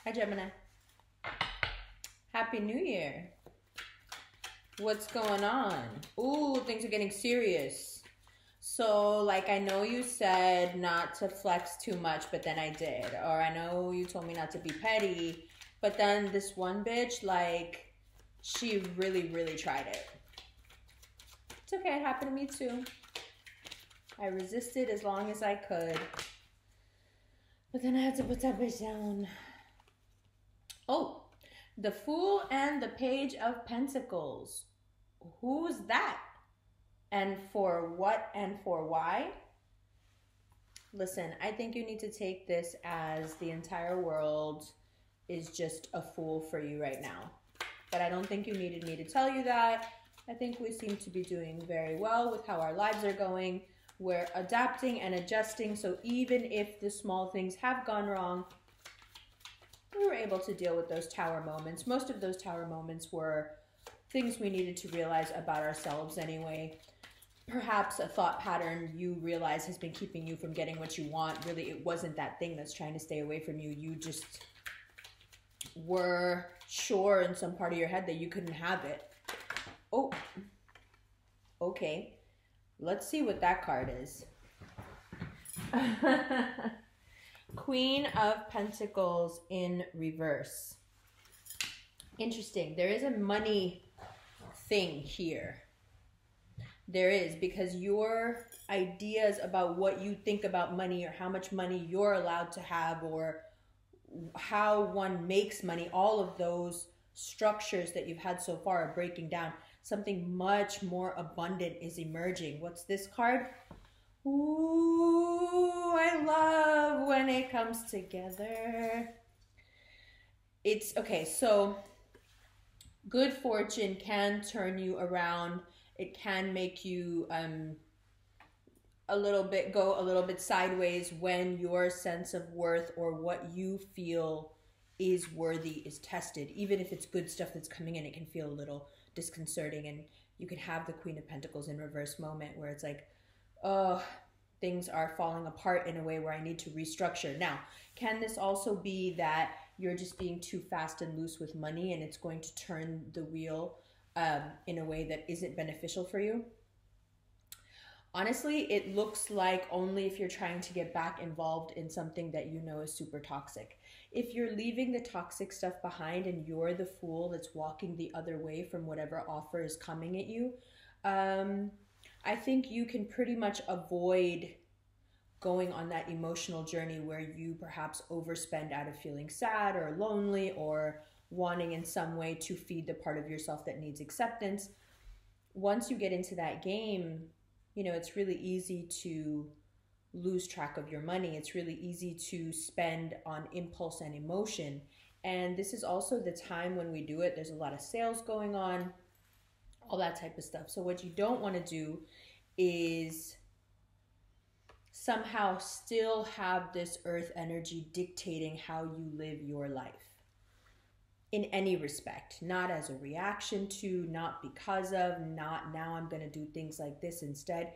Hi, Gemini. Happy New Year. What's going on? Ooh, things are getting serious. So, like, I know you said not to flex too much, but then I did. Or I know you told me not to be petty, but then this one bitch, like, she really, really tried it. It's okay, it happened to me too. I resisted as long as I could. But then I had to put that bitch down. Oh, the Fool and the Page of Pentacles. Who's that? And for what and for why? Listen, I think you need to take this as the entire world is just a fool for you right now. But I don't think you needed me to tell you that. I think we seem to be doing very well with how our lives are going. We're adapting and adjusting, so even if the small things have gone wrong, we were able to deal with those tower moments. Most of those tower moments were things we needed to realize about ourselves anyway. Perhaps a thought pattern you realize has been keeping you from getting what you want. Really, it wasn't that thing that's trying to stay away from you. You just were sure in some part of your head that you couldn't have it. Oh, okay. Let's see what that card is. Queen of Pentacles in reverse. Interesting. There is a money thing here. There is, because your ideas about what you think about money or how much money you're allowed to have or how one makes money, all of those structures that you've had so far are breaking down. Something much more abundant is emerging. What's this card? Ooh, I love when it comes together. It's okay, so good fortune can turn you around. It can make you go a little bit sideways when your sense of worth or what you feel is worthy is tested. Even if it's good stuff that's coming in, it can feel a little disconcerting, and you can have the Queen of Pentacles in reverse moment where it's like, oh, things are falling apart in a way where I need to restructure. Now, can this also be that you're just being too fast and loose with money and it's going to turn the wheel in a way that isn't beneficial for you? Honestly, it looks like only if you're trying to get back involved in something that you know is super toxic. If you're leaving the toxic stuff behind and you're the fool that's walking the other way from whatever offer is coming at you, I think you can pretty much avoid going on that emotional journey where you perhaps overspend out of feeling sad or lonely or wanting in some way to feed the part of yourself that needs acceptance. Once you get into that game, you know, it's really easy to lose track of your money. It's really easy to spend on impulse and emotion. And this is also the time when we do it. There's a lot of sales going on, all that type of stuff. So what you don't want to do is somehow still have this earth energy dictating how you live your life in any respect, not as a reaction to, not because of, not now I'm going to do things like this instead.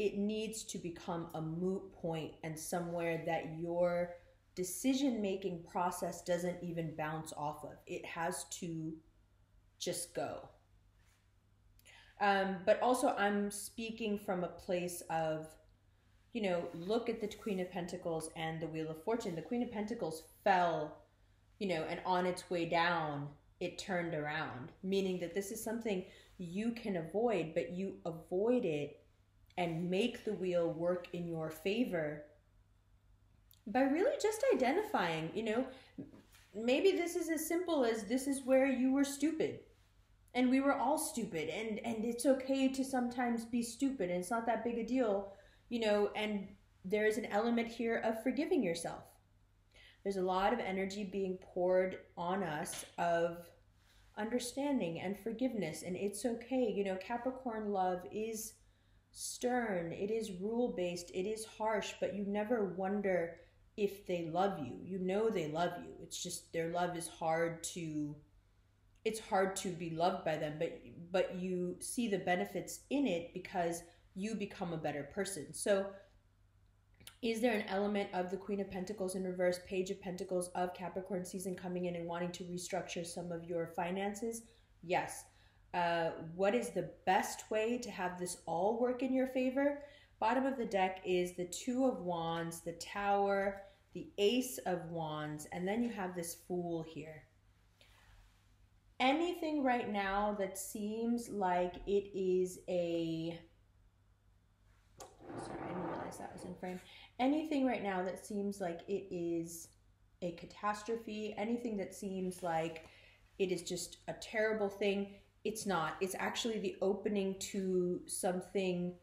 It needs to become a moot point and somewhere that your decision-making process doesn't even bounce off of. It has to just go. But also I'm speaking from a place of, you know, look at the Queen of Pentacles and the Wheel of Fortune. The Queen of Pentacles fell, you know, and on its way down, it turned around, meaning that this is something you can avoid, but you avoid it and make the wheel work in your favor by really just identifying, you know, maybe this is as simple as this is where you were stupid and we were all stupid and it's okay to sometimes be stupid and it's not that big a deal, you know, and there is an element here of forgiving yourself. There's a lot of energy being poured on us of understanding and forgiveness, and it's okay. You know, Capricorn love is stern, it is rule-based, it is harsh, but you never wonder if they love you. You know they love you. It's just their love is hard to, it's hard to be loved by them, but you see the benefits in it because you become a better person. So Is there an element of the Queen of Pentacles in reverse, Page of Pentacles of Capricorn season coming in and wanting to restructure some of your finances? Yes. What is the best way to have this all work in your favor? Bottom of the deck is the Two of Wands, the Tower, the Ace of Wands, and then you have this Fool here. Anything right now that seems like it is a... Sorry, I didn't realize that was in frame. Anything right now that seems like it is a catastrophe, anything that seems like it is just a terrible thing, it's not. It's actually the opening to something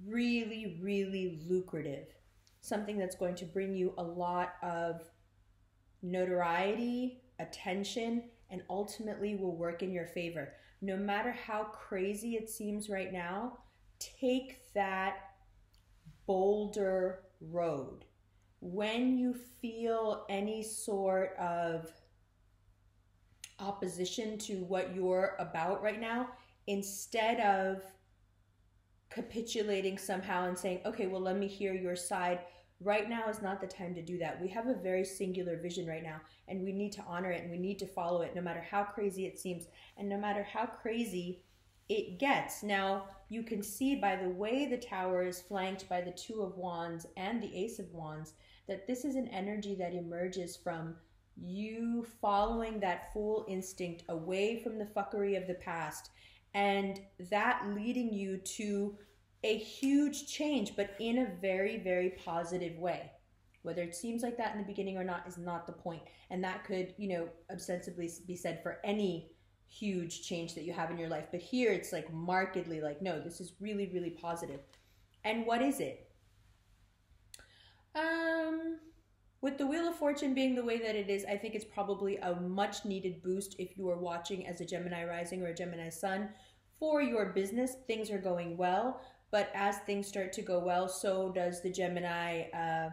really, really lucrative. Something that's going to bring you a lot of notoriety, attention, and ultimately will work in your favor. No matter how crazy it seems right now, take that bolder road. When you feel any sort of opposition to what you're about right now, instead of capitulating somehow and saying, okay, well, let me hear your side, right now is not the time to do that. We have a very singular vision right now, and we need to honor it, and we need to follow it, no matter how crazy it seems, and no matter how crazy it gets. Now, you can see by the way the Tower is flanked by the Two of Wands and the Ace of Wands, that this is an energy that emerges from you following that Fool instinct away from the fuckery of the past, and that leading you to a huge change, but in a very, very positive way. Whether it seems like that in the beginning or not is not the point. And that could, you know, ostensibly be said for any huge change that you have in your life. But here it's like markedly like, no, this is really, really positive. And what is it? With the Wheel of Fortune being the way that it is, I think it's probably a much needed boost if you are watching as a Gemini rising or a Gemini sun. For your business, things are going well, but as things start to go well, so does the Gemini,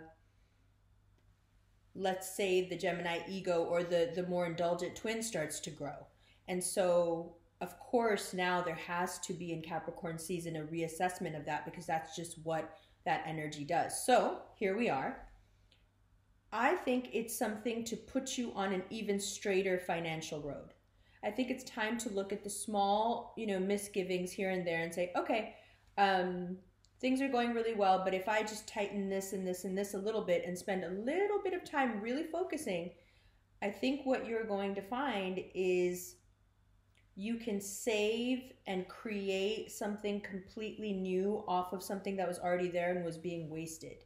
let's say the Gemini ego or the more indulgent twin starts to grow. And so, of course, now there has to be in Capricorn season a reassessment of that, because that's just what that energy does. So here we are. I think it's something to put you on an even straighter financial road. I think it's time to look at the small, you know, misgivings here and there and say, okay, things are going really well, but if I just tighten this and this and this a little bit and spend a little bit of time really focusing, I think what you're going to find is you can save and create something completely new off of something that was already there and was being wasted.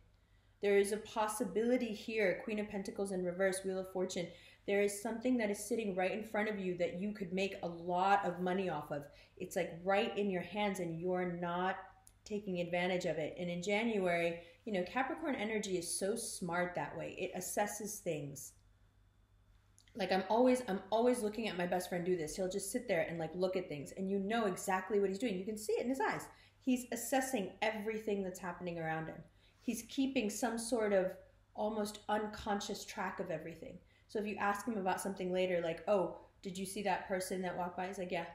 There is a possibility here, Queen of Pentacles in reverse, Wheel of Fortune. There is something that is sitting right in front of you that you could make a lot of money off of. It's like right in your hands and you're not taking advantage of it. And in January, you know, Capricorn energy is so smart that way. It assesses things. Like I'm always looking at my best friend do this. He'll just sit there and like look at things and you know exactly what he's doing. You can see it in his eyes. He's assessing everything that's happening around him. He's keeping some sort of almost unconscious track of everything. So if you ask him about something later, like, oh, did you see that person that walked by? He's like, yeah.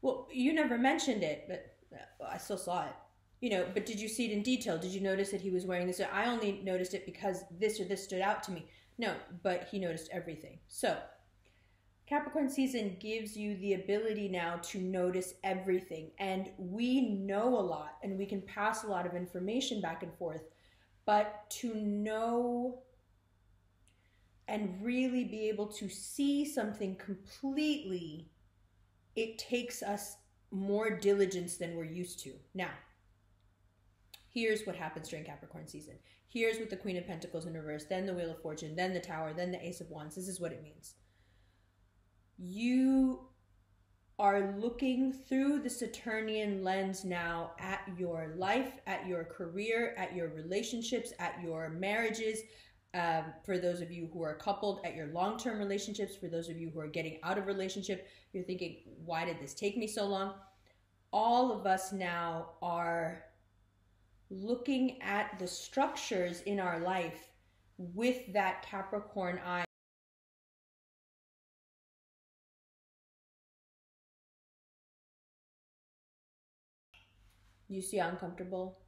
Well, you never mentioned it, but I still saw it. You know, but did you see it in detail? Did you notice that he was wearing this? I only noticed it because this or this stood out to me. No, but he noticed everything. So Capricorn season gives you the ability now to notice everything. And we know a lot and we can pass a lot of information back and forth. But to know and really be able to see something completely, it takes us more diligence than we're used to. Now, here's what happens during Capricorn season. Here's with the Queen of Pentacles in reverse, then the Wheel of Fortune, then the Tower, then the Ace of Wands. This is what it means. You are looking through the Saturnian lens now at your life, at your career, at your relationships, at your marriages. For those of you who are coupled, at your long-term relationships. For those of you who are getting out of relationship, you're thinking, why did this take me so long? All of us now are looking at the structures in our life with that Capricorn eye. You see how uncomfortable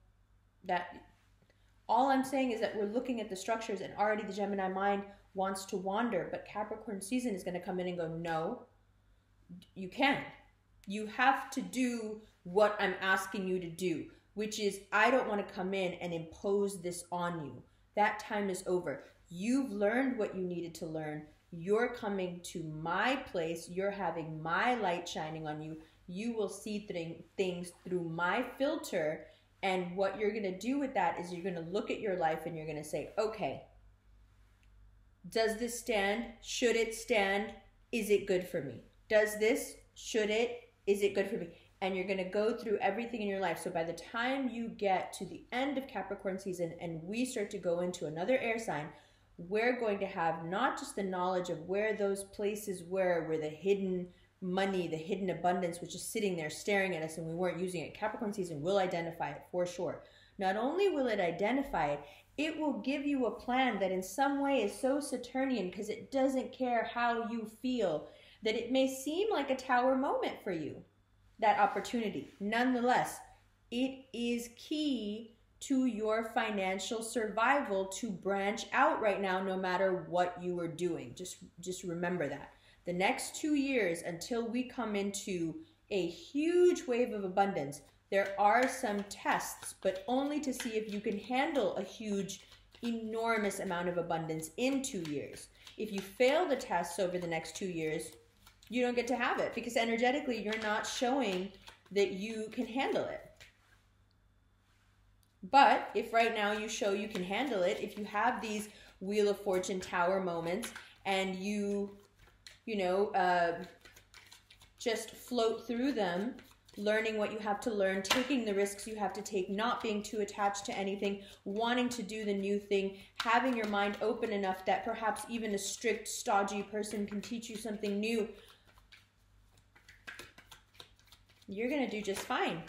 that All I'm saying is that we're looking at the structures and already the Gemini mind wants to wander, but Capricorn season is going to come in and go, no, you can't. You have to do what I'm asking you to do, which is I don't want to come in and impose this on you. That time is over. You've learned what you needed to learn. You're coming to my place. You're having my light shining on you. You will see things through my filter. And what you're going to do with that is you're going to look at your life and you're going to say, okay, does this stand? Should it stand? Is it good for me? Does this? Should it? Is it good for me? And you're going to go through everything in your life. So by the time you get to the end of Capricorn season and we start to go into another air sign, we're going to have not just the knowledge of where those places were, where the hidden money, the hidden abundance was just sitting there staring at us and we weren't using it. Capricorn season will identify it for sure. Not only will it identify it, it will give you a plan that in some way is so Saturnian because it doesn't care how you feel, that it may seem like a tower moment for you, that opportunity. Nonetheless, it is key to your financial survival to branch out right now, no matter what you are doing. Just remember that. The next 2 years until we come into a huge wave of abundance, there are some tests, but only to see if you can handle a huge, enormous amount of abundance in 2 years. If you fail the tests over the next 2 years, you don't get to have it because energetically you're not showing that you can handle it. But if right now you show you can handle it, if you have these Wheel of Fortune tower moments and you just float through them, learning what you have to learn, taking the risks you have to take, not being too attached to anything, wanting to do the new thing, having your mind open enough that perhaps even a strict, stodgy person can teach you something new, you're going to do just fine.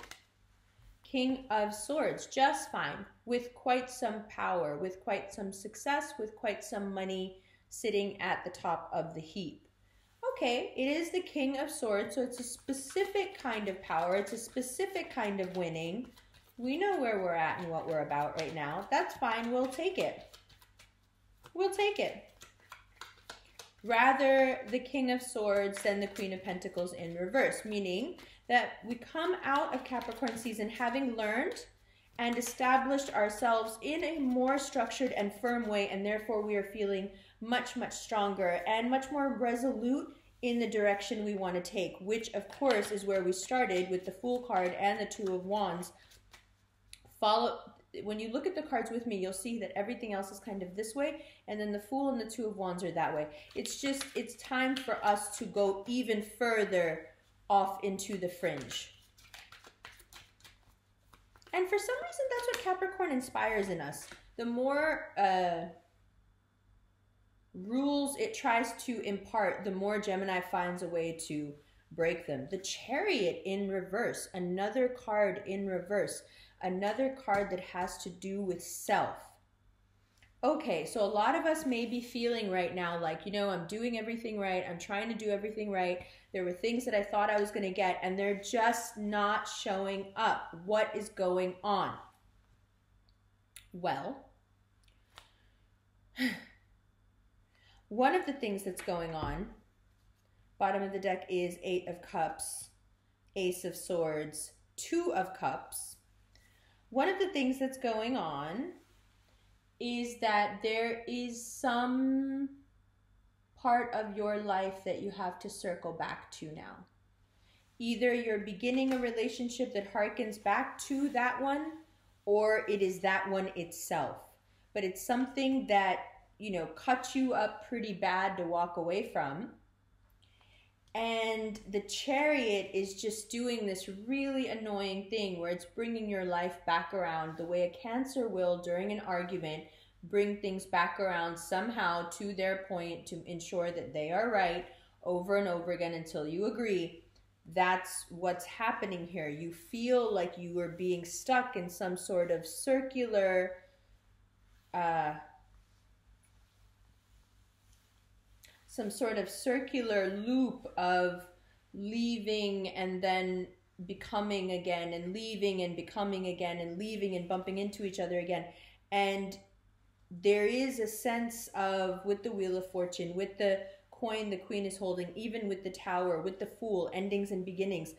King of Swords, just fine, with quite some power, with quite some success, with quite some money sitting at the top of the heap. Okay, it is the King of Swords, so it's a specific kind of power. It's a specific kind of winning. We know where we're at and what we're about right now. That's fine. We'll take it. We'll take it. Rather the King of Swords than the Queen of Pentacles in reverse, meaning that we come out of Capricorn season having learned and established ourselves in a more structured and firm way, and therefore we are feeling much, much stronger and much more resolute in the direction we want to take, which of course is where we started with the Fool card and the Two of Wands. When you look at the cards with me, you'll see that everything else is kind of this way, and then the Fool and the Two of Wands are that way. It's time for us to go even further off into the fringe. And for some reason, that's what Capricorn inspires in us. The more rules it tries to impart, the more Gemini finds a way to break them. The Chariot in reverse, another card in reverse, another card that has to do with self. Okay, so a lot of us may be feeling right now like, I'm doing everything right. I'm trying to do everything right. There were things that I thought I was going to get, and they're just not showing up. What is going on? Well, one of the things that's going on, bottom of the deck is 8 of Cups, Ace of Swords, 2 of Cups. One of the things that's going on is that there is some part of your life that you have to circle back to now. Either you're beginning a relationship that harkens back to that one, or it is that one itself. But it's something that, cut you up pretty bad to walk away from. And the Chariot is just doing this really annoying thing where it's bringing your life back around the way a Cancer will during an argument, bring things back around somehow to their point to ensure that they are right over and over again until you agree. That's what's happening here. You feel like you are being stuck in some sort of circular loop of leaving and then becoming again, and leaving and becoming again, and leaving and bumping into each other again. And there is a sense of, with the Wheel of Fortune, with the coin the Queen is holding, even with the Tower, with the Fool, endings and beginnings,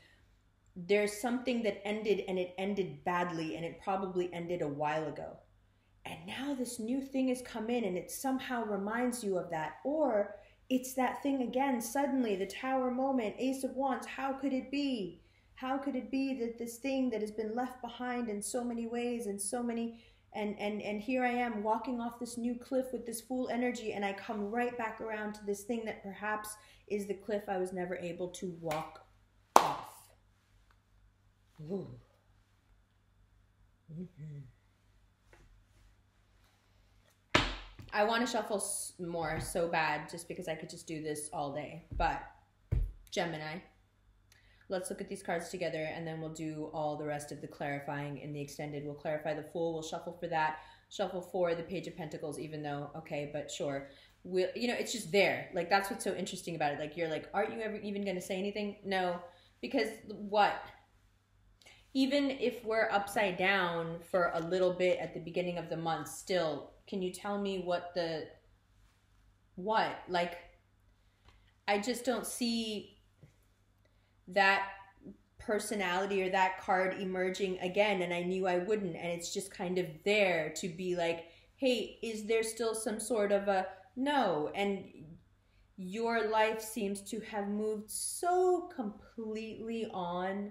there's something that ended, and it ended badly, and it probably ended a while ago. And now this new thing has come in, and it somehow reminds you of that. Or it's that thing again, suddenly, the Tower moment, Ace of Wands. How could it be? How could it be that this thing that has been left behind in so many ways, and so many, and here I am walking off this new cliff with this Fool energy, and I come right back around to this thing that perhaps is the cliff I was never able to walk off. Ooh. Mm-hmm. I want to shuffle more so bad, just because I could just do this all day. But Gemini, let's look at these cards together, and then we'll do all the rest of the clarifying in the extended. We'll clarify the Fool. We'll shuffle for that. Shuffle for the Page of Pentacles, even though, okay, but sure. We'll, you know, it's just there. Like, that's what's so interesting about it. Like, you're like, aren't you ever even going to say anything? No, because what? Even if we're upside down for a little bit at the beginning of the month, still, can you tell me what? Like, I just don't see that personality or that card emerging again, and I knew I wouldn't, and it's just kind of there to be like, hey, is there still some sort of a no? And your life seems to have moved so completely on.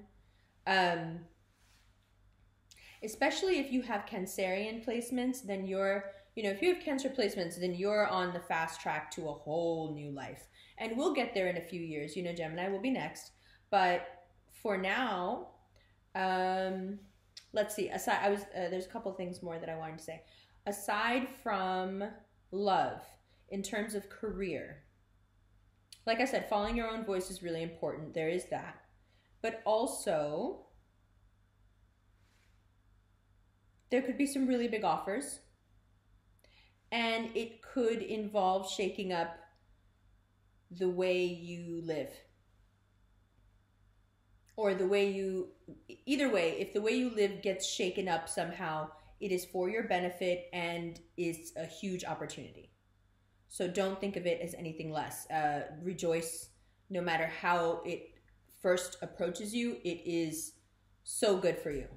Especially if you have Cancerian placements, then you're, you know, if you have Cancer placements, then you're on the fast track to a whole new life. And we'll get there in a few years. You know, Gemini will be next. But for now, let's see. Aside, there's a couple things more that I wanted to say. Aside from love, in terms of career, like I said, following your own voice is really important. There is that. But also, there could be some really big offers, and it could involve shaking up the way you live, or the way you, either way, if the way you live gets shaken up somehow, it is for your benefit and is a huge opportunity. So don't think of it as anything less. Rejoice no matter how it first approaches you. It is so good for you.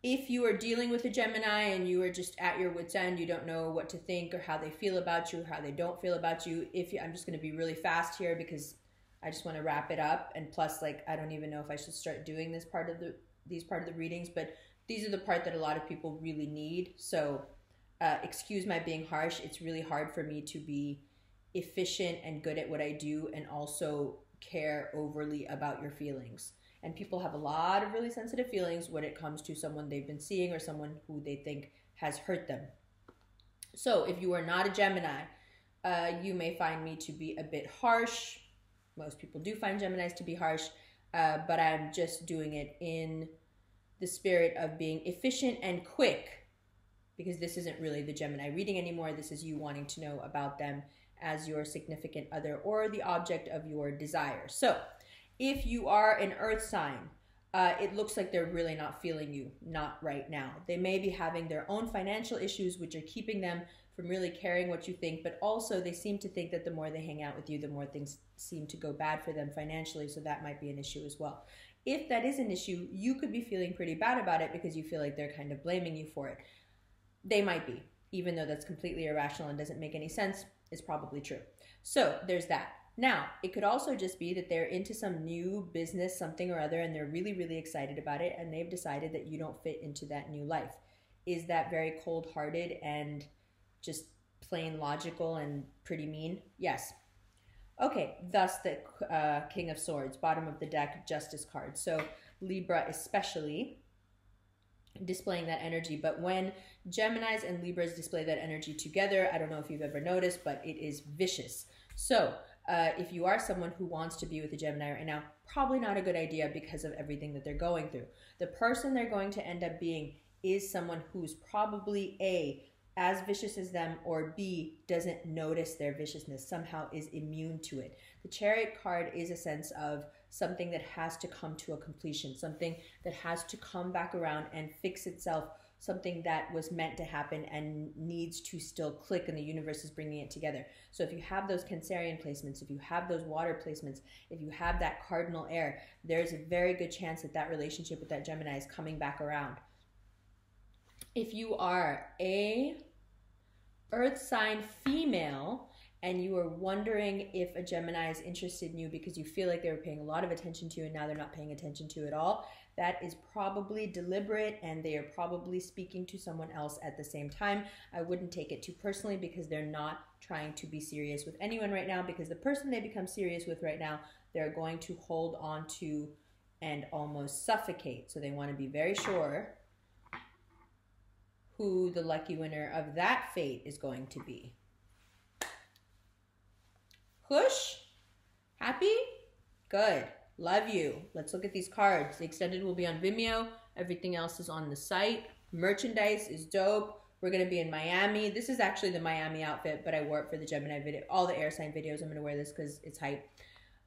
If you are dealing with a Gemini and you are just at your wit's end, you don't know what to think or how they feel about you, or how they don't feel about you. I'm just going to be really fast here because I just want to wrap it up. And plus, like, I don't even know if I should start doing these part of the readings, but these are the part that a lot of people really need. So excuse my being harsh. It's really hard for me to be efficient and good at what I do and also care overly about your feelings. And people have a lot of really sensitive feelings when it comes to someone they've been seeing or someone who they think has hurt them. So if you are not a Gemini, you may find me to be a bit harsh. Most people do find Geminis to be harsh, but I'm just doing it in the spirit of being efficient and quick, because this isn't really the Gemini reading anymore. This is you wanting to know about them as your significant other or the object of your desire. So if you are an earth sign, it looks like they're really not feeling you, not right now. They may be having their own financial issues, which are keeping them from really caring what you think, but also they seem to think that the more they hang out with you, the more things seem to go bad for them financially, so that might be an issue as well. If that is an issue, you could be feeling pretty bad about it because you feel like they're kind of blaming you for it. They might be, even though that's completely irrational and doesn't make any sense. It's probably true. So there's that. Now, it could also just be that they're into some new business, something or other, and they're really, really excited about it, and they've decided that you don't fit into that new life. Is that very cold-hearted and just plain logical and pretty mean? Yes. Okay, thus the King of Swords, bottom of the deck, Justice card. So Libra especially displaying that energy, but when Geminis and Libras display that energy together, I don't know if you've ever noticed, but it is vicious. So if you are someone who wants to be with a Gemini right now, probably not a good idea because of everything that they're going through. The person they're going to end up being is someone who's probably A, as vicious as them, or B, doesn't notice their viciousness, somehow is immune to it. The Chariot card is a sense of something that has to come to a completion, something that has to come back around and fix itself something that was meant to happen and needs to still click, and the universe is bringing it together. So if you have those Cancerian placements, if you have those water placements, if you have that cardinal air, there's a very good chance that that relationship with that Gemini is coming back around. If you are a earth sign female and you are wondering if a Gemini is interested in you because you feel like they were paying a lot of attention to you and now they're not paying attention to you at all, that is probably deliberate, and they are probably speaking to someone else at the same time. I wouldn't take it too personally because they're not trying to be serious with anyone right now, because the person they become serious with right now, they're going to hold on to and almost suffocate. So they want to be very sure who the lucky winner of that fate is going to be. Hush? Happy? Good. Love you. Let's look at these cards. The extended will be on Vimeo. Everything else is on the site. Merchandise is dope. We're going to be in Miami. This is actually the Miami outfit, but I wore it for the Gemini video. All the air sign videos, I'm going to wear this because it's hype.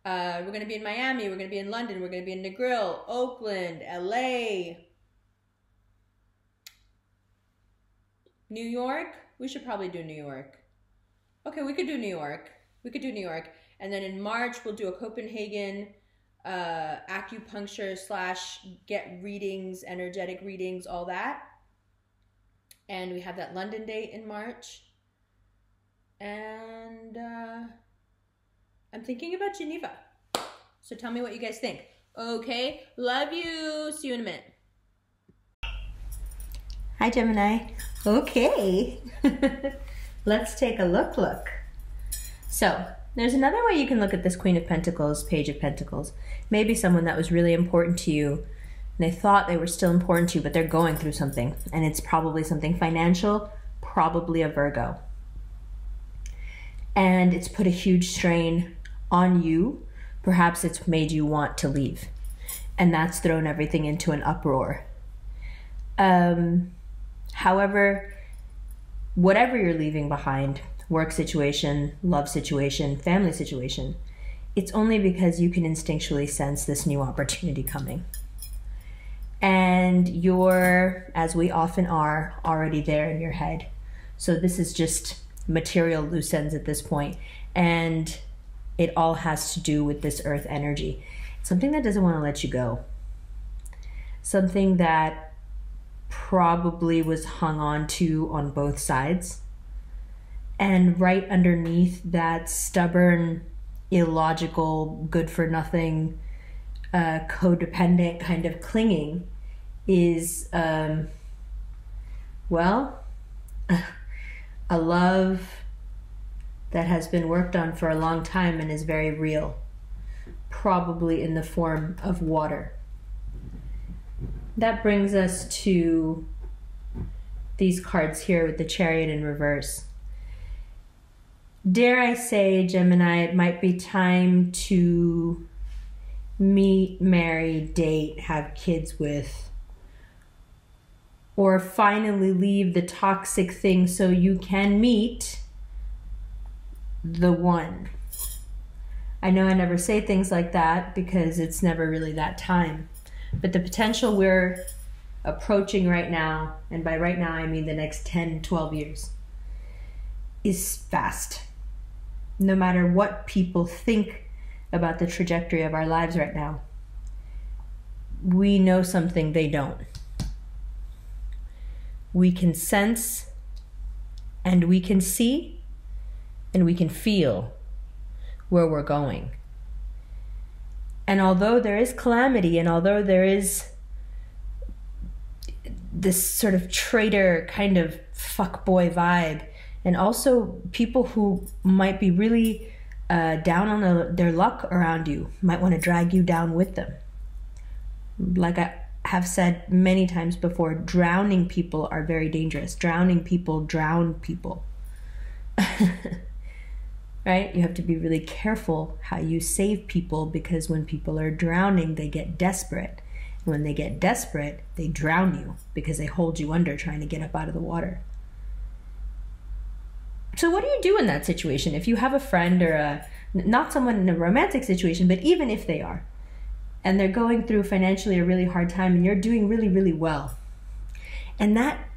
We're going to be in Miami. We're going to be in London. We're going to be in Negril, Oakland, LA, New York. We should probably do New York. Okay, we could do New York. We could do New York. And then in March, we'll do a Copenhagen acupuncture / get readings, energetic readings, all that. And we have that London date in March. And I'm thinking about Geneva. So tell me what you guys think. Okay, love you. See you in a minute. Hi, Gemini. Okay. Let's take a look. So there's another way you can look at this Queen of Pentacles, Page of Pentacles. Maybe someone that was really important to you, and they thought they were still important to you, but they're going through something, and it's probably something financial, probably a Virgo. And it's put a huge strain on you. Perhaps it's made you want to leave, and that's thrown everything into an uproar. However, whatever you're leaving behind, work situation, love situation, family situation, it's only because you can instinctually sense this new opportunity coming. And you're, as we often are, already there in your head. So this is just material loose ends at this point. And it all has to do with this earth energy. Something that doesn't want to let you go. Something that probably was hung on to on both sides. And right underneath that stubborn, illogical, good-for-nothing, codependent kind of clinging is, well, a love that has been worked on for a long time and is very real, probably in the form of water. That brings us to these cards here with the Chariot in reverse. Dare I say, Gemini, it might be time to meet, marry, date, have kids with, or finally leave the toxic thing so you can meet the one. I know I never say things like that because it's never really that time, but the potential we're approaching right now, and by right now I mean the next 10, 12 years, is fast. No matter what people think about the trajectory of our lives right now, we know something they don't. We can sense, and we can see, and we can feel where we're going. And although there is calamity, and although there is this sort of traitor kind of fuckboy vibe, and also people who might be really down on their luck around you, might want to drag you down with them. Like I have said many times before, drowning people are very dangerous. Drowning people drown people. Right? You have to be really careful how you save people, because when people are drowning, they get desperate. And when they get desperate, they drown you because they hold you under trying to get up out of the water. So what do you do in that situation? If you have a friend or not someone in a romantic situation, but even if they are, and they're going through financially a really hard time and you're doing really, really well, And that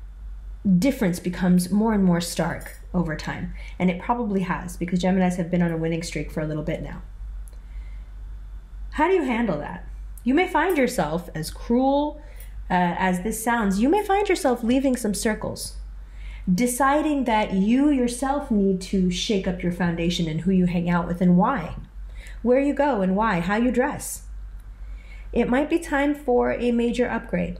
difference becomes more and more stark over time. And it probably has, because Geminis have been on a winning streak for a little bit now. How do you handle that? You may find yourself, as cruel as this sounds, you may find yourself leaving some circles, deciding that you yourself need to shake up your foundation and who you hang out with and why, where you go and why, how you dress. It might be time for a major upgrade.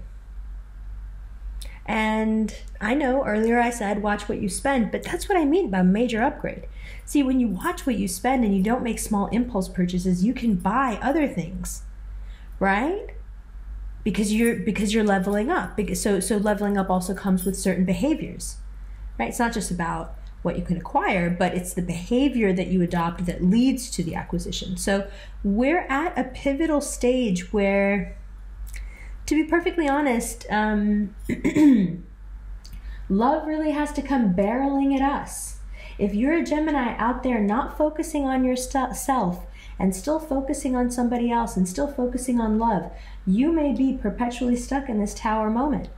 And I know earlier I said watch what you spend, but that's what I mean by major upgrade. See, when you watch what you spend and you don't make small impulse purchases, you can buy other things, right? Because you're leveling up. So leveling up also comes with certain behaviors, right? It's not just about what you can acquire, but it's the behavior that you adopt that leads to the acquisition. So we're at a pivotal stage where, to be perfectly honest, love really has to come barreling at us. If you're a Gemini out there not focusing on yourself and still focusing on somebody else and still focusing on love, you may be perpetually stuck in this tower moment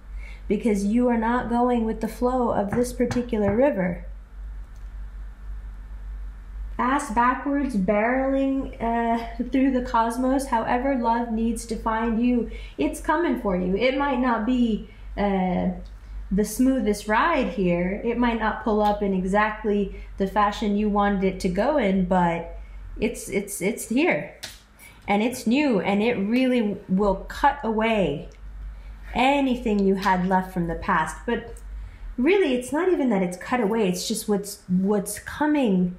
because you are not going with the flow of this particular river. Ass backwards, barreling through the cosmos, however love needs to find you, it's coming for you. It might not be the smoothest ride here. It might not pull up in exactly the fashion you wanted it to go in, but it's here. And it's new, and it really will cut away anything you had left from the past. But really, it's not even that it's cut away, it's just what's coming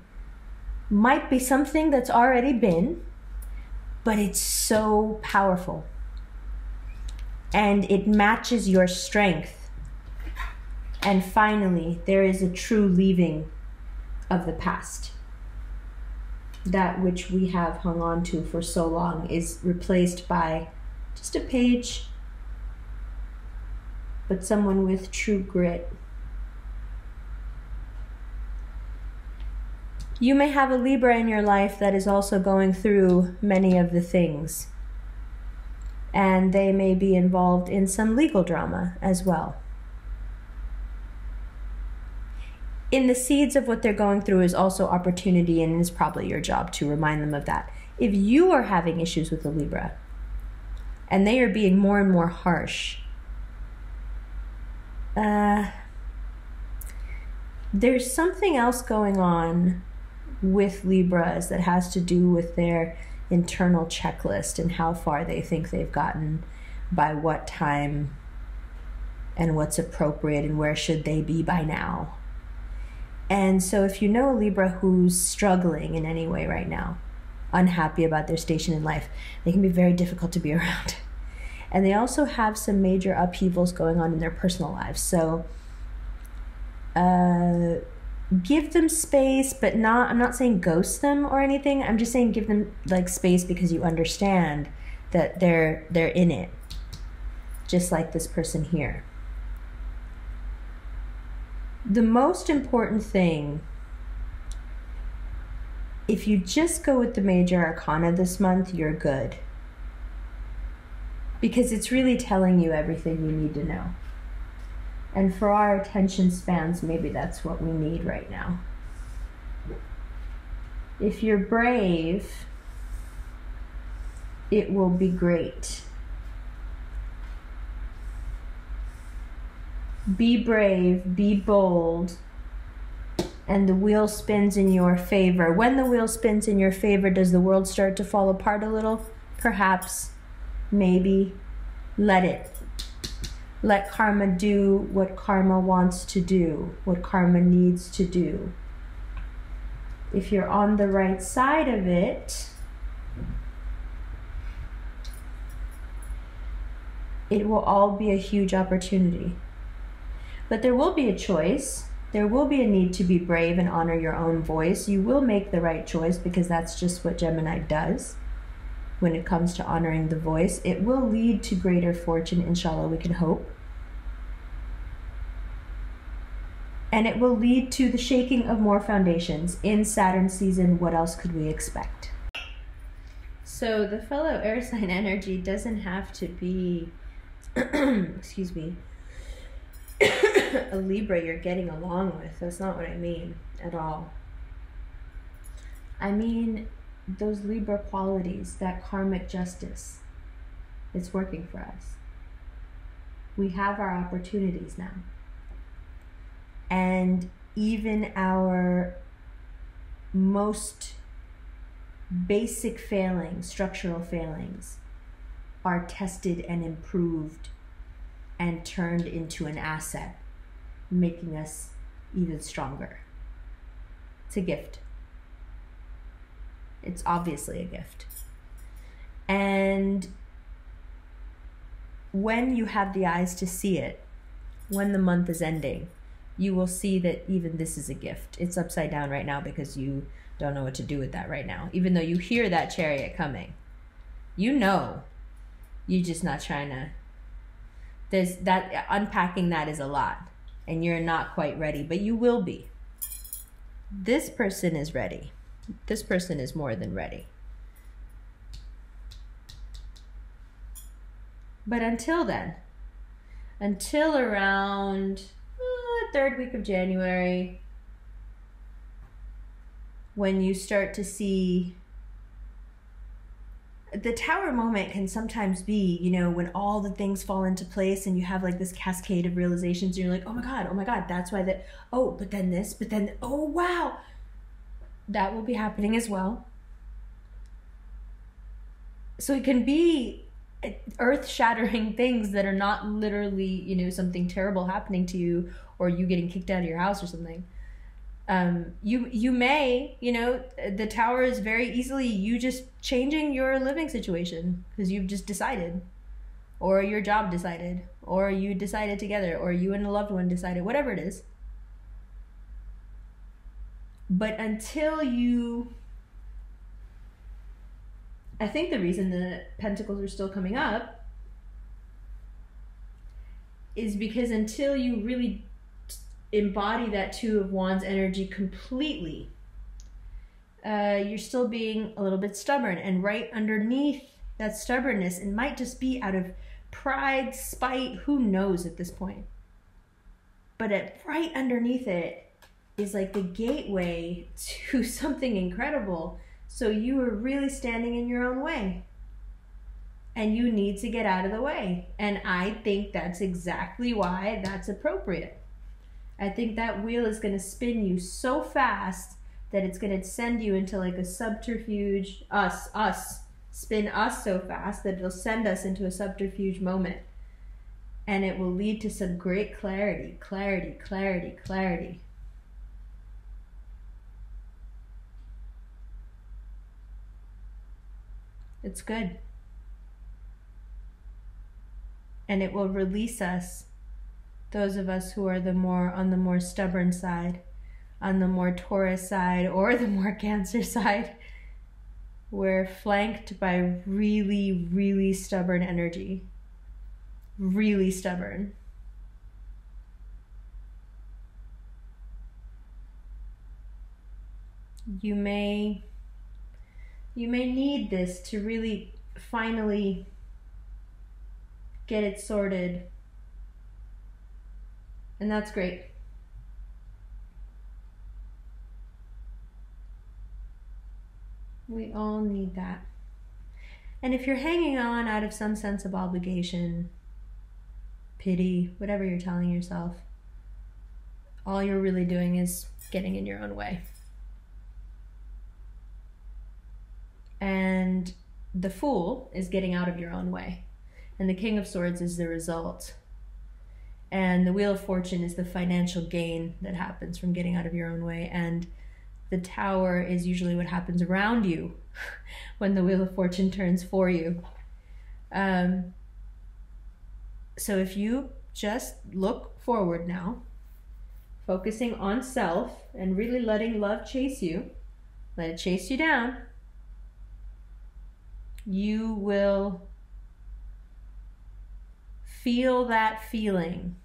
might be something that's already been, but it's so powerful. And it matches your strength. And finally, there is a true leaving of the past. That which we have hung on to for so long is replaced by just a page, but someone with true grit. You may have a Libra in your life that is also going through many of the things, and they may be involved in some legal drama as well. In the seeds of what they're going through is also opportunity, and it's probably your job to remind them of that. If you are having issues with a Libra, and they are being more and more harsh, there's something else going on with Libras that has to do with their internal checklist and how far they think they've gotten by what time and what's appropriate and where should they be by now. And so if you know a Libra who's struggling in any way right now, unhappy about their station in life, they can be very difficult to be around. And they also have some major upheavals going on in their personal lives. So give them space, but I'm not saying ghost them or anything. I'm just saying give them like space because you understand that they're in it. Just like this person here. The most important thing, if you just go with the major arcana this month, you're good. Because it's really telling you everything you need to know. And for our attention spans, maybe that's what we need right now. If you're brave, it will be great. Be brave, be bold, and the wheel spins in your favor. When the wheel spins in your favor, does the world start to fall apart a little? Perhaps, maybe. Let it. Let karma do what karma wants to do, what karma needs to do. If you're on the right side of it, it will all be a huge opportunity. But there will be a choice. There will be a need to be brave and honor your own voice. You will make the right choice because that's just what Gemini does when it comes to honoring the voice. It will lead to greater fortune, inshallah, we can hope. And it will lead to the shaking of more foundations. In Saturn season, what else could we expect? So the fellow air sign energy doesn't have to be, excuse me, a Libra you're getting along with. That's not what I mean at all. I mean those Libra qualities, that karmic justice. It's working for us. We have our opportunities now. And even our most basic failings, structural failings, are tested and improved and turned into an asset, making us even stronger. It's a gift. It's obviously a gift. And when you have the eyes to see it, when the month is ending, you will see that even this is a gift. It's upside down right now because you don't know what to do with that right now. Even though you hear that chariot coming, you know, you're just not trying to. There's that, unpacking that is a lot, and you're not quite ready, but you will be. This person is ready. This person is more than ready. But until then, until around third week of January, when you start to see the tower moment, can sometimes be, you know, when all the things fall into place and you have like this cascade of realizations and you're like, oh my God, that's why that, oh, but then this, but then, oh, wow. That will be happening as well. So it can be earth-shattering things that are not literally, you know, something terrible happening to you or you getting kicked out of your house or something. You may, you know, the tower is very easily you just changing your living situation because you've just decided, or your job decided, or you decided together, or you and a loved one decided, whatever it is. But until you, I think the reason the pentacles are still coming up is because until you really embody that Two of Wands energy completely, you're still being a little bit stubborn. And right underneath that stubbornness, it might just be out of pride, spite, who knows at this point. But right underneath it is like the gateway to something incredible. So you are really standing in your own way. And you need to get out of the way. And I think that's exactly why that's appropriate. I think that wheel is going to spin you so fast that it's going to send you into like a subterfuge, spin us so fast that it'll send us into a subterfuge moment. And it will lead to some great clarity. It's good. And it will release us, those of us who are on the more stubborn side, on the more Taurus side, or the more Cancer side. We're flanked by really, really stubborn energy. Really stubborn. You may need this to really finally get it sorted. And that's great. We all need that. And if you're hanging on out of some sense of obligation, pity, whatever you're telling yourself, all you're really doing is getting in your own way. And the Fool is getting out of your own way. And the King of Swords is the result. And the Wheel of Fortune is the financial gain that happens from getting out of your own way. And the Tower is usually what happens around you when the Wheel of Fortune turns for you. So if you just look forward now, focusing on self and really letting love chase you, let it chase you down, you will feel that feeling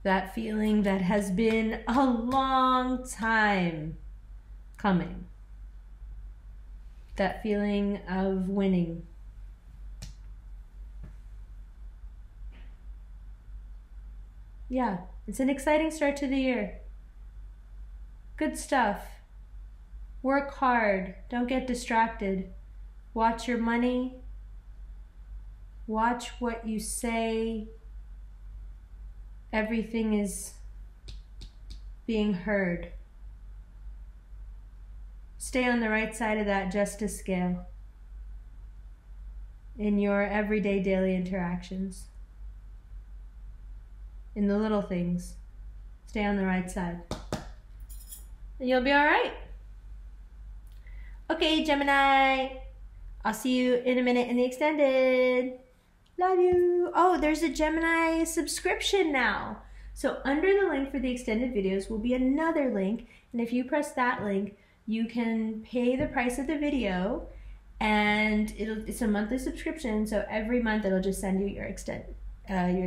that has been a long time coming. That feeling of winning. Yeah, It's an exciting start to the year. Good stuff. Work hard. Don't get distracted. Watch your money. Watch what you say. Everything is being heard. Stay on the right side of that justice scale in your everyday daily interactions. In the little things. Stay on the right side. And you'll be all right. Okay, Gemini. I'll see you in a minute in the extended. Love you. Oh, there's a Gemini subscription now. So under the link for the extended videos will be another link. And if you press that link, you can pay the price of the video. And it's a monthly subscription. So every month it'll just send you your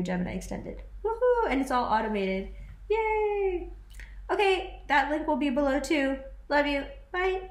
Gemini extended. Woohoo! And it's all automated. Yay! Okay, that link will be below too. Love you. Bye.